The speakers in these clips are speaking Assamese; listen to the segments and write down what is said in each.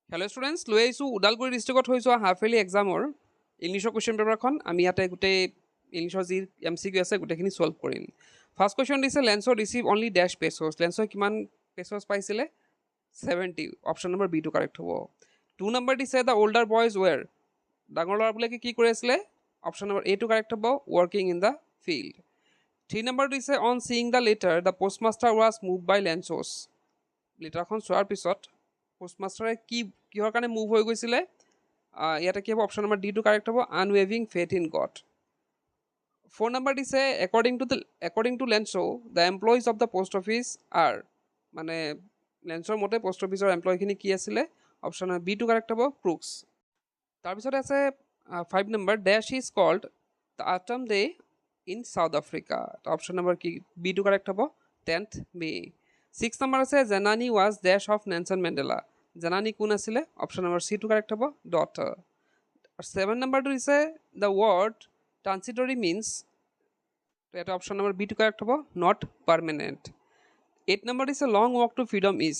হেল্ল' ষ্টুডেণ্টছ লৈ আহিছোঁ ওদালগুৰি ডিষ্ট্ৰিক্টত হৈ যোৱা হাফ ইয়াৰলি এক্সামৰ ইংলিছৰ কুৱেশ্যন পেপাৰখন আমি ইয়াতে গোটেই ইংলিছৰ যি MCQ আছে গোটেইখিনি ছল্ভ কৰিম ফাৰ্ষ্ট কুৱেশ্যন দিছে লেন্সৰ ৰিচিভ অনলি ডেছ পেছ'ছ লেন্সৰ কিমান পেছ'ছ পাইছিলে 70 অপশ্যন নম্বৰ বিটো কাৰেক্ট হ'ব 2 নম্বৰ দিছে দ্য অল্ডাৰ বয়জ ৱেৰ ডাঙৰ ল'ৰাবিলাকে কি কৰি আছিলে অপশ্যন নম্বৰ এটো কাৰেক্ট হ'ব working in the field 3 number দিছে on seeing the letter the postmaster was move by Lencho's লেটাৰখন চোৱাৰ পিছত পোষ্টমাষ্টাৰে কিহৰ কাৰণে মুভ হৈ গৈছিলে ইয়াতে কি হ'ব অপশ্যন নম্বৰ ডিটো কাৰেক্ট হ'ব আনৱেভিং ফেথ ইন গড 4 নম্বৰ দিছে according to লেন্সো the employees of the post office R মানে লেন্সৰ মতে পোষ্ট অফিচৰ এমপ্লয়িখিনি কি আছিলে অপশ্যন নম্বৰ বিটো কাৰেক্ট হ'ব ক্ৰুক্স তাৰপিছতে আছে 5 number dash is called the autumn day in South Africa option number কি বিটো কাৰেক্ট হ'ব 10th মে 6 নম্বৰ আছে Zenani was dash of Nelson Mandela Zenani কোন আছিলে অপশ্যন নম্বৰ চিটো কাৰেক্ট হ'ব ডটাৰ 7 নম্বৰটো দিছে দ্য ৱৰ্ড ট্ৰান্সিটৰী মিনছ তো এটা অপশ্যন নম্বৰ বিটো কাৰেক্ট হ'ব নট পাৰ্মানেণ্ট 8 নম্বৰ দিছে long walk to freedom is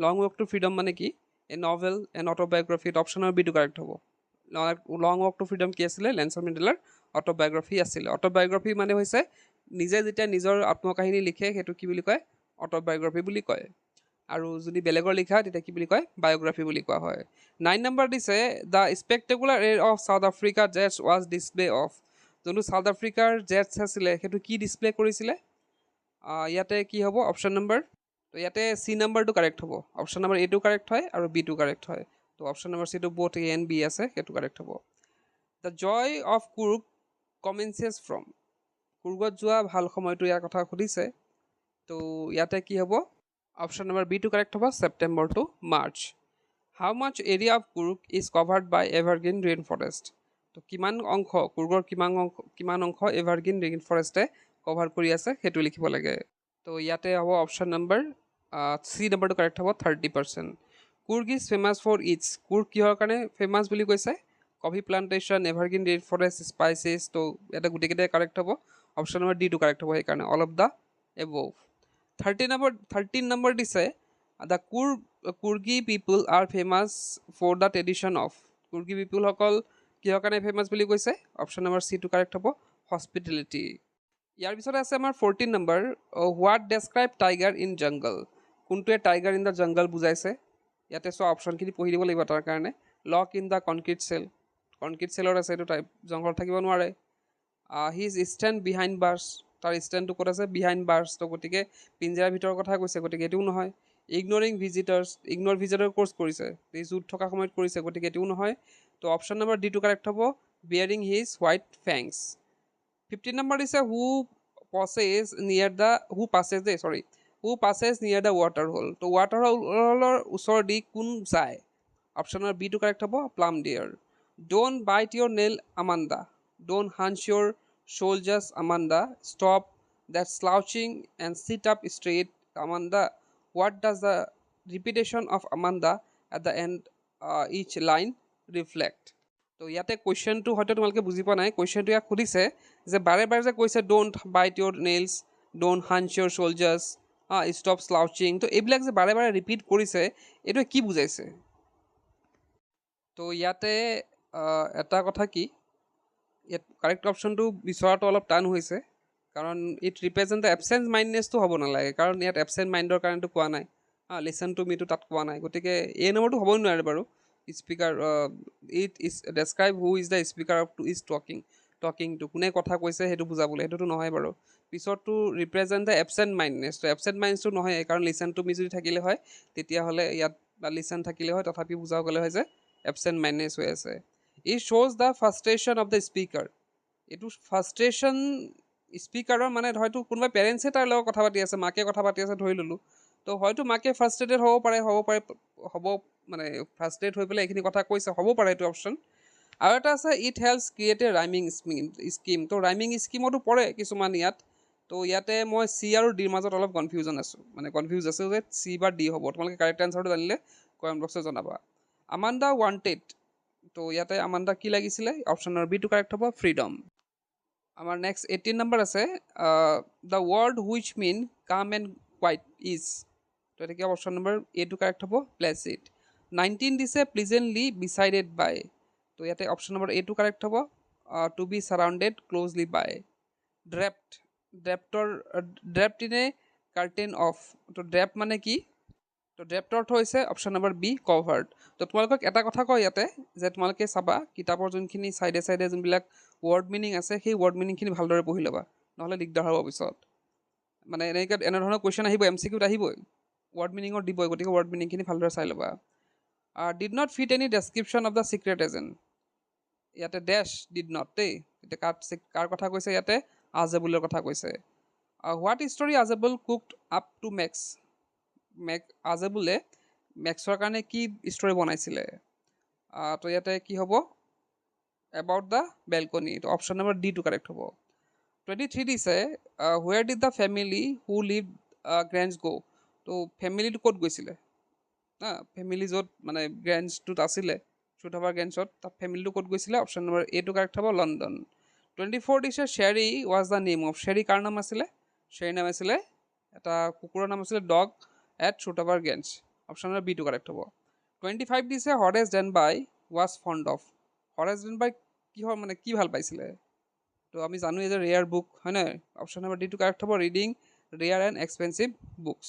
long walk to freedom মানে কি এ novel an autobiography option number বিটো কাৰেক্ট হ'ব লং ৱাক টু ফ্ৰীডম কি আছিলে নেলছন মেণ্ডেলাৰ অট'বায়'গ্ৰাফি আছিলে অট'বায়'গ্ৰাফি মানে হৈছে নিজে যেতিয়া নিজৰ আত্মকাহিনী লিখে সেইটো কি বুলি কয় অট'বায়'গ্ৰাফি বুলি কয় আৰু যদি বেলেগৰ লিখা তেতিয়া কি বুলি কয় বায়'গ্ৰাফি বুলি কোৱা হয় 9 নম্বৰ দিছে the spectacular air of South Africa jets was display of যোনটো চাউথ আফ্ৰিকাৰ জেটছ আছিলে সেইটো কি ডিছপ্লে কৰিছিলে ইয়াতে কি হ'ব অপশ্যন নম্বৰ তো ইয়াতে চি নম্বৰটো কাৰেক্ট হ'ব অপশ্যন নম্বৰ এটো কাৰেক্ট হয় আৰু বিটো কাৰেক্ট হয় তো অপশ্যন নম্বৰ চিটো বথ এ এণ্ড বি আছে সেইটো কাৰেক্ট হ'ব the joy of Coorg commences from কুৰুকত যোৱা ভাল সময়টো ইয়াৰ কথা সুধিছে তো ইয়াতে কি হ'ব অপশ্যন নম্বৰ বিটো কাৰেক্ট হ'ব September to March how much area of Coorg is covered by evergreen rain forest তো কিমান অংশ কুৰুকৰ কিমান অংশ এভাৰগ্ৰীণ ৰেইন ফৰেষ্টে কভাৰ কৰি আছে সেইটো লিখিব লাগে তো ইয়াতে হ'ব অপশ্যন নম্বৰ চি নম্বৰটো কাৰেক্ট হ'ব 30% Coorg is famous for its Coorg কিহৰ কাৰণে ফেমাছ বুলি কৈছে coffee plantation evergreen rain forest spices তো ইয়াতে গোটেইকেইটাই কাৰেক্ট হ'ব অপশ্যন নম্বৰ ডিটো কাৰেক্ট হ'ব সেইকাৰণে all of the above 13 number দিছে the Coorgi people are famous for the tradition of Coorgi পিপুলসকল কিহৰ কাৰণে ফেমাছ বুলি কৈছে অপশ্যন নম্বৰ চিটো কাৰেক্ট হ'ব হস্পিটেলিটি ইয়াৰ পিছতে আছে আমাৰ 14 number what describe tiger in jungle কোনটোৱে টাইগাৰ ইন দ্য জংগল বুজাইছে ইয়াতে চোৱা অপশ্যনখিনি পঢ়ি দিব লাগিব তাৰ কাৰণে লক ইন দ্য কনক্ৰিট চেলৰ আছে এইটো টাইপ জংঘল থাকিব নোৱাৰে হিজ ষ্টেণ্ড বিহাইণ্ড বাৰ্ছ তাৰ ষ্টেণ্ডটো ক'ত আছে বিহাইণ্ড বাৰ্ছ তো গতিকে পিঞ্জৰাৰ ভিতৰৰ কথা কৈছে গতিকে এইটোও নহয় ইগনৰিং ইগন'ৰ ভিজিটৰ কোৰ্চ কৰিছে এই জুত থকা সময়ত কৰিছে গতিকে এইটোও নহয় তো অপশ্যন নম্বৰ ডিটো কাৰেক্ট হ'ব বিয়াৰিং হিজ হোৱাইট ফেংছ 15 নম্বৰ দিছে who passes near the water hole তো ৱাটাৰ হোলৰ ওচৰেদি কোন যায় অপশ্যন নম্বৰ বিটো কাৰেক্ট হ'ব plum dear don't bite your nail Amanda don't hunch your shoulders Amanda stop that slouching and sit up straight Amanda what does the repetition of Amanda at the end each line reflect তো ইয়াতে কুৱেশ্যনটো হয়তো তোমালোকে বুজি পোৱা নাই কুৱেশ্যনটো ইয়াক সুধিছে যে বাৰে বাৰে যে কৈছে don't bite your nails don't hunch your shoulders stop slouching তো এইবিলাক যে বাৰে বাৰে ৰিপিট কৰিছে এইটো কি বুজাইছে তো ইয়াতে এটা কথা কি ইয়াত কাৰেক্ট অপশ্যনটো বিচৰাটো অলপ টান হৈছে কাৰণ ইট ৰিপ্ৰেজেণ্ট দ্য এবচেণ্ট মাইণ্ডনেছটো হ'ব নালাগে কাৰণ ইয়াত এবচেণ্ট মাইণ্ডৰ কাৰণেতো কোৱা নাই লিচন টু মিটো তাত কোৱা নাই গতিকে এই নম্বৰটো হ'বই নোৱাৰে বাৰু speaker it is describe who is the speaker of to is টকিংটো কোনে কথা কৈছে সেইটো বুজাবলৈ সেইটোতো নহয় বাৰু পিছতটো ৰিপ্ৰেজেণ্ট দ্য এবচেণ্ট মাইণ্ডনেছটো এবচেণ্ট মাইণ্ডছটো নহয় কাৰণ লিচন টু মি যদি থাকিলে হয় তেতিয়াহ'লে ইয়াত বা লিচন থাকিলে হয় তথাপি বুজাব গ'লে হয় যে এবচেণ্ট মাইণ্ডনেছ হৈ আছে ইট শ্ব'জ the frustration of the speaker এইটো ফ্ৰাষ্ট্ৰেশ্যন স্পীকাৰৰ মানে হয়তো কোনোবা পেৰেণ্টছে তাৰ লগত কথা পাতি আছে মাকে কথা পাতি আছে ধৰি ল'লোঁ তো হয়তো মাকে ফ্ৰাষ্ট্ৰেটেড হ'ব পাৰে মানে ফ্ৰাষ্ট্ৰেট হৈ পেলাই এইখিনি কথা কৈছে হ'ব পাৰে এইটো অপশ্যন আৰু এটা আছে it helps create A rhyming scheme তো ৰাইমিং স্কিমতো পৰে কিছুমান ইয়াত তো ইয়াতে মই চি আৰু ডিৰ মাজত অলপ কনফিউজ আছোঁ যে চি বা ডি হ'ব তোমালোকে কাৰেক্ট এনচাৰটো জানিলে কমেণ্ট বক্সত জনাবা আমাণ্ডা ৱান্টেড তো ইয়াতে আমাণ্ডা কি লাগিছিলে অপশ্যন নম্বৰ বিটো কাৰেক্ট হ'ব ফ্ৰীডম আমাৰ নেক্সট 18 নম্বৰ আছে দ্য ৱৰ্ড হুইচ মিন কাম এণ্ড কুৱাইট ইজ তো এতিয়া অপশ্যন নম্বৰ এটো কাৰেক্ট হ'ব প্লেচিড 19 দিছে প্লিজেণ্টলি বিচাইডেড বাই, তো ইয়াতে অপশ্যন নম্বৰ এটো কাৰেক্ট হ'ব, to be surrounded closely by. Draped, draped in a curtain of, তো ড্ৰেপ্ট মানে কি, তো ড্ৰেপ্টৰ অৰ্থ হৈছে অপশ্যন নম্বৰ বি কভাৰ্ড। তো তোমালোকক এটা কথা কয় ইয়াতে যে তোমালোকে চাবা কিতাপৰ যোনখিনি চাইডে চাইডে যোনবিলাক ৱৰ্ড মিনিং আছে সেই ৱৰ্ড মিনিংখিনি ভালদৰে পঢ়ি ল'বা, নহ'লে দিগদাৰ হ'ব পিছত। মানে এনেধৰণৰ কুৱেশ্যন আহিব, MCQত আহিবই, ৱৰ্ড মিনিঙৰ দিবই, গতিকে ৱৰ্ড মিনিংখিনি ভালদৰে চাই ল'বা। Did not fit any description of the secret agent, ইয়াতে ডেছ ডিড নট দেই, এতিয়া কাৰ কথা কৈছে ইয়াতে, আজেবুলৰ কথা কৈছে। What story Ajebul cooked up to Max, আজেবুলে মেক্সৰ কাৰণে কি ষ্টৰী বনাইছিলে, তো ইয়াতে কি হ'ব, এবাউট দ্য বেলকনি, তো অপশ্যন নম্বৰ ডিটো কাৰেক্ট হ'ব। 23 দিছে where did the family who live Grange go', তো ফেমিলিটো ক'ত গৈছিলে, ফেমিলি য'ত মানে গ্ৰেঞ্জটোত আছিলে, চুথাবাৰ গ্ৰেঞ্জত, তাত ফেমিলিটো ক'ত গৈছিলে, অপশ্যন নম্বৰ এটো কাৰেক্ট হ'ব, লণ্ডন। 24 দিছে শ্বেৰী ৱাজ দ্য নেম অফ, শ্বেৰী কাৰ নাম আছিলে, শ্বেৰী নাম আছিলে এটা কুকুৰৰ নাম আছিলে, dog at চুথাবাৰ Grange, option number বিটো কাৰেক্ট হ'ব। 25 দিছে হৰেছ ডেনবাই ৱাজ ফণ্ড অফ, হৰেছ ডেনবাই কিহৰ মানে কি ভাল পাইছিলে, তো আমি জানোৱে যে ৰেয়াৰ বুক হয় নহয়, অপশ্যন নম্বৰ ডিটো কাৰেক্ট হ'ব, reading rare and expensive books.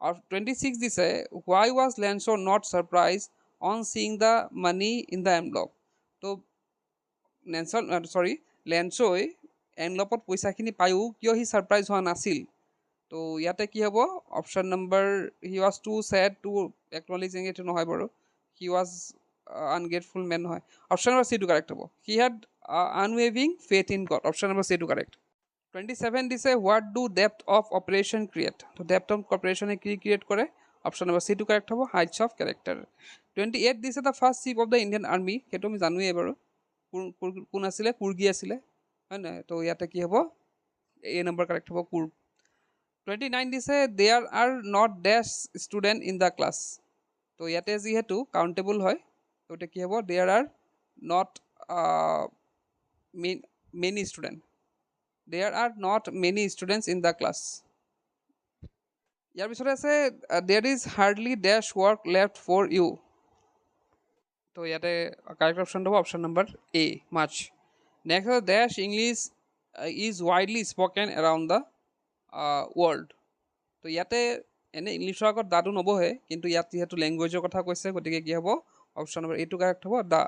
আৰু 26 দিছে why was Lench not surprise on seeing the money in the envelope, তো লেঞ্চই এনভলপত পইচাখিনি পায়ো কিয় সি ছাৰপ্ৰাইজ হোৱা নাছিল, তো ইয়াতে কি হ'ব, option number he was too sad to acknowledging, এইটো নহয় বাৰু, হি ৱাজ আনগ্ৰেটফুল মেন নহয়, অপশ্যন নম্বৰ চিটো কাৰেক্ট হ'ব, he had unwavering faith in God, option number চিটো কাৰেক্ট। 27 দিছে what do depth of operation create, তো ডেপ্থ অফ অপাৰেশ্যনে কি ক্ৰিয়েট কৰে, অপশ্যন নম্বৰ চিটো কাৰেক্ট হ'ব, হাইটছ অফ কেৰেক্টাৰ। 28 দিছে the first chief of the Indian army, সেইটো আমি জানোৱেই বাৰু, কোন আছিলে, কুৰ্গী আছিলে হয় নহয়, তো ইয়াতে কি হ'ব, এ নম্বৰ কাৰেক্ট হ'ব, কুৰ্গ। 29 দিছে there are not dash student in the class, তো ইয়াতে যিহেতু কাউণ্টেবল হয়, তো এতিয়া কি হ'ব, there are not many student, there are not many students in the class. ইয়াৰ পিছতে আছে there is hardly dash work left for you, তো ইয়াতে কাৰেক্ট অপশ্যনটো হ'ব option number A much. Next আছে dash English is widely spoken around the world, তো ইয়াতে এনে ইংলিছৰ আগত দাটো নবহে, কিন্তু ইয়াত যিহেতু লেংগুৱেজৰ কথা কৈছে, গতিকে কি হ'ব, অপশ্যন নম্বৰ এইটো কাৰেক্ট হ'ব, দা।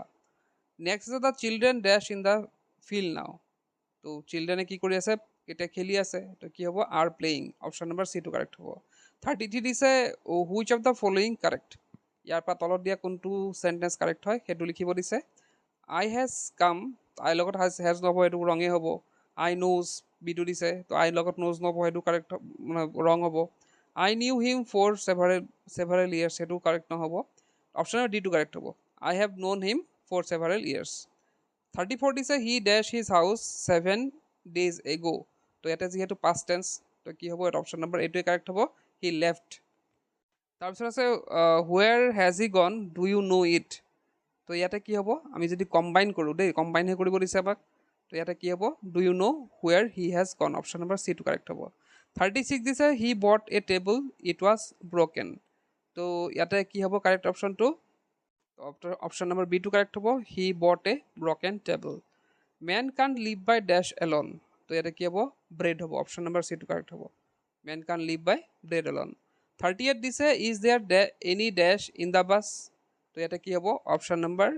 নেক্সট আছে the children dash in the field now, তো চিলড্ৰেনে কি কৰি আছে, এতিয়া খেলি আছে, তো কি হ'ব, আৰ প্লেয়িং, অপশ্যন নম্বৰ চিটো কাৰেক্ট হ'ব। 33 দিছে which of the following correct, ইয়াৰ পৰা তলত দিয়া কোনটো চেণ্টেঞ্চ কাৰেক্ট হয় সেইটো লিখিব দিছে। আই হেজ কাম, আইৰ লগত হেজ নহ'ব, সেইটো ৰঙেই হ'ব। আই নোজ, বিটো দিছে, তো আইৰ লগত নোজ নহ'ব, সেইটো কাৰেক্ট মানে ৰং হ'ব। I knew him for several years, সেইটো কাৰেক্ট নহ'ব, অপশ্যন নম্বৰ ডিটো কাৰেক্ট হ'ব, I have known him for several years. 34 দিছে he dash his house 7 days ago, তো ইয়াতে যিহেতু পাষ্ট টেন্স, তো কি হ'ব, এটা অপশ্যন নম্বৰ এইটোৱে কাৰেক্ট হ'ব, হি লেফ্ট। তাৰপিছত আছে হুৱেৰ হেজ হি গন ডু ইউ ন' ইট, তো ইয়াতে কি হ'ব, আমি যদি কম্বাইন কৰোঁ দেই, কম্বাইনহে কৰিব দিছে আমাক, তো ইয়াতে কি হ'ব, do you know' where he has গন, অপশ্যন নম্বৰ চিটো কাৰেক্ট হ'ব। 36 দিছে হি bought a table it was broken, তো ইয়াতে কি হ'ব কাৰেক্ট অপশ্যনটো, অপশ্যন নম্বৰ বিটো কাৰেক্ট হ'ব, he bought a broken table. Men can live by dash alone, তো ইয়াতে কি হ'ব, ব্ৰেড হ'ব, অপশ্যন নম্বৰ চিটো কাৰেক্ট হ'ব, men can live by bread alone. 38 দিছে is there any dash in the bus, তো ইয়াতে কি হ'ব, অপশ্যন নম্বৰ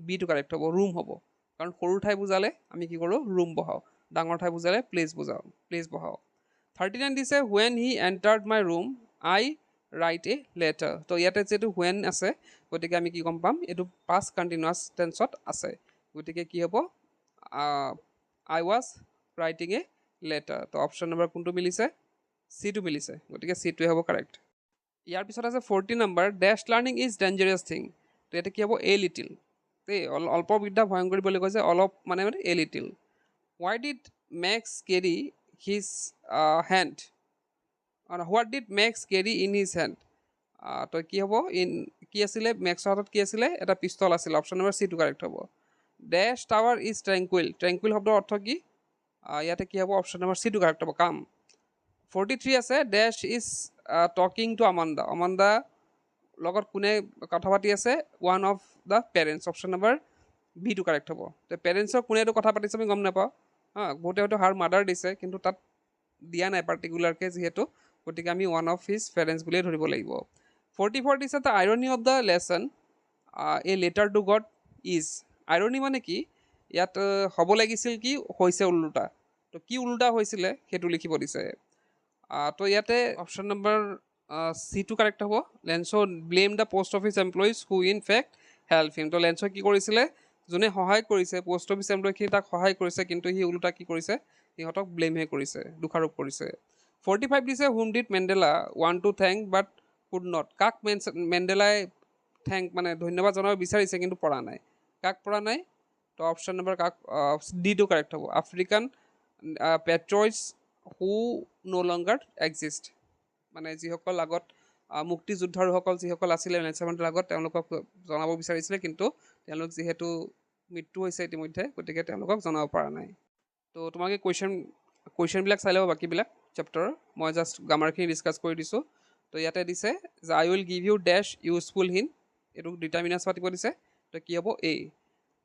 বিটো কাৰেক্ট হ'ব, ৰুম হ'ব, কাৰণ সৰু ঠাই বুজালে আমি কি কৰোঁ, ৰুম বহাওঁ, ডাঙৰ ঠাই বুজালে প্লেচ বহাওঁ। 39 দিছে when he entered my room I right a letter, তো ইয়াতে যিহেতু হুৱেন আছে, গতিকে আমি কি গম পাম, এইটো পাষ্ট কণ্টিনিউৱাছ টেন্সত আছে, গতিকে কি হ'ব, আই ৱাজ ৰাইটিং এ লেটাৰ, তো অপশ্যন নম্বৰ কোনটো মিলিছে, চিটো মিলিছে, গতিকে চিটোৱে হ'ব কাৰেক্ট। ইয়াৰ পিছত আছে 40 নম্বৰ dash learning is dangerous thing, তো ইয়াতে কি হ'ব, এ লিটিল, দেই অল্প বিদ্যা ভয়ংকৰী বুলি কৈছে, অলপ মানে a little. Why did Max carry his hand, what did Max carry in his hand, তো কি হ'ব, কি আছিলে, মেক্সৰ হাতত কি আছিলে, এটা পিষ্টল আছিলে, অপশ্যন নম্বৰ চিটো কাৰেক্ট হ'ব। ডেছ টাৱাৰ ইজ ট্ৰেংকুইল, ট্ৰেংকুইল শব্দৰ অৰ্থ কি, ইয়াতে কি হ'ব, অপশ্যন নম্বৰ চিটো কাৰেক্ট হ'ব, কাম। 43 আছে dash is talking to Amanda, Amanda লগত কোনে কথা পাতি আছে one of the parents option number বিটো কাৰেক্ট হ'ব তো পেৰেণ্টছৰ কোনে এইটো কথা পাতিছে আমি গম নাপাওঁ বহুতে হয়তো হাৰ মাদাৰ দিছে কিন্তু তাত দিয়া নাই পাৰ্টিকুলাৰকৈ যিহেতু গতিকে আমি ওৱান অফ হিজ পেৰেণ্টছ বুলিয়ে ধৰিব লাগিব 44 দিছে the irony of the lesson a letter to god is irony মানে কি ইয়াত হ'ব লাগিছিল কি হৈছে ওলোটা তো কি ওলোটা হৈছিলে সেইটো লিখিব দিছে তো ইয়াতে অপশ্যন নম্বৰ চিটো কাৰেক্ট হ'ব Lenso blame the post office employees who in fact help him তো লেন্সো কি কৰিছিলে যোনে সহায় কৰিছে পোষ্ট অফিচ এমপ্লয়ীখিনি তাক সহায় কৰিছে কিন্তু সি ওলোটা কি কৰিছে সিহঁতক ব্লেমহে কৰিছে দোষাৰোপ কৰিছে 45 দিছে হুম ডিড মেণ্ডেলা ওৱান to thank but could not কাক মেণ্ডেলাই থেংক মানে ধন্যবাদ জনাব বিচাৰিছে কিন্তু পৰা নাই কাক পৰা নাই তো অপশ্যন নম্বৰ কাক ডিটো কাৰেক্ট হ'ব আফ্ৰিকান পেট্ৰইজ হু ন' লংগাৰ এক্সিষ্ট মানে যিসকল আগত মুক্তিযোদ্ধাৰসকল যিসকল আছিলে নেলছন মেণ্ডেলাৰ আগত তেওঁলোকক জনাব বিচাৰিছিলে কিন্তু তেওঁলোক যিহেতু মৃত্যু হৈছে ইতিমধ্যে গতিকে তেওঁলোকক জনাব পৰা নাই তো তোমালোকে কুৱেশ্যনবিলাক চাই ল'ব বাকীবিলাক চেপ্টাৰৰ মই জাষ্ট গ্ৰামাৰখিনি ডিছকাছ কৰি দিছোঁ তো ইয়াতে দিছে যে I will give you dash useful hint এইটো ডিটাৰমিনাছ পাতিব দিছে তো কি হ'ব এ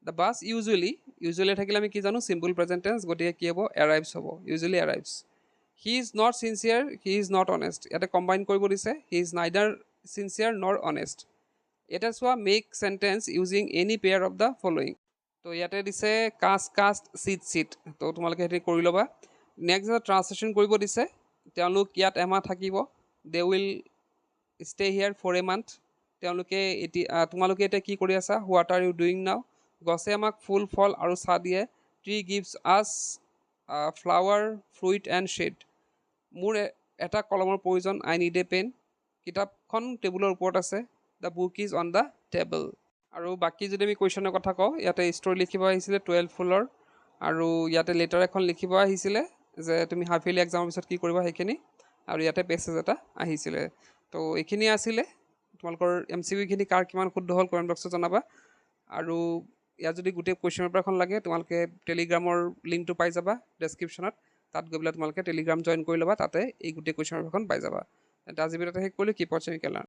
দ্য বাছ ইউজুৱেলি থাকিলে আমি কি জানো চিম্পল প্ৰেজেণ্ট টেন্স গতিকে কি হ'ব এৰাইভছ হ'ব usually arrives he is not sincere he is not honest ইয়াতে কম্বাইন কৰিব দিছে he is neither sincere nor honest ইয়াতে চোৱা make sentence using any pair of the following তো ইয়াতে দিছে কাষ্ট চিট তো তোমালোকে সেইটো কৰি ল'বা নেক্সট এটা ট্ৰান্সলেশ্যন কৰিব দিছে তেওঁলোক ইয়াত এমাহ থাকিব they will stay here for a month তেওঁলোকে তোমালোকে এতিয়া কি কৰি আছা what are U doing now গছে আমাক ফুল ফল আৰু চাহ দিয়ে ট্ৰী গিভছ আছ ফ্লাৱাৰ ফ্ৰুইট এণ্ড শ্বেড মোৰ এটা কলমৰ প্ৰয়োজন আই নিড এ পেন কিতাপখন টেবুলৰ ওপৰত আছে the book is on the table আৰু বাকী যদি আমি কুৱেশ্যনৰ কথা কওঁ ইয়াতে ষ্টৰি লিখিব আহিছিলে 12 ফুলৰ আৰু ইয়াতে লেটাৰ এখন লিখিব আহিছিলে যে তুমি হাফ ইয়াৰলি এক্সামৰ পিছত কি কৰিবা সেইখিনি আৰু ইয়াতে পেছেজ এটা আহিছিলে তো এইখিনি আছিলে তোমালোকৰ MCQখিনি কাৰ কিমান শুদ্ধ হ'ল কমেণ্ট বক্সত জনাবা আৰু ইয়াত যদি গোটেই কুৱেশ্যন পেপাৰখন লাগে তোমালোকে টেলিগ্ৰামৰ লিংকটো পাই যাবা ডেছক্ৰিপশ্যনত তাত গৈ পেলাই তোমালোকে টেলিগ্ৰাম জইন কৰি ল'বা তাতে এই গোটেই কুৱেশ্যন পেপাৰখন পাই যাবা আজি ভিডিঅ'টো শেষ কৰিলোঁ কিপ ৱাচিং কেলাৰ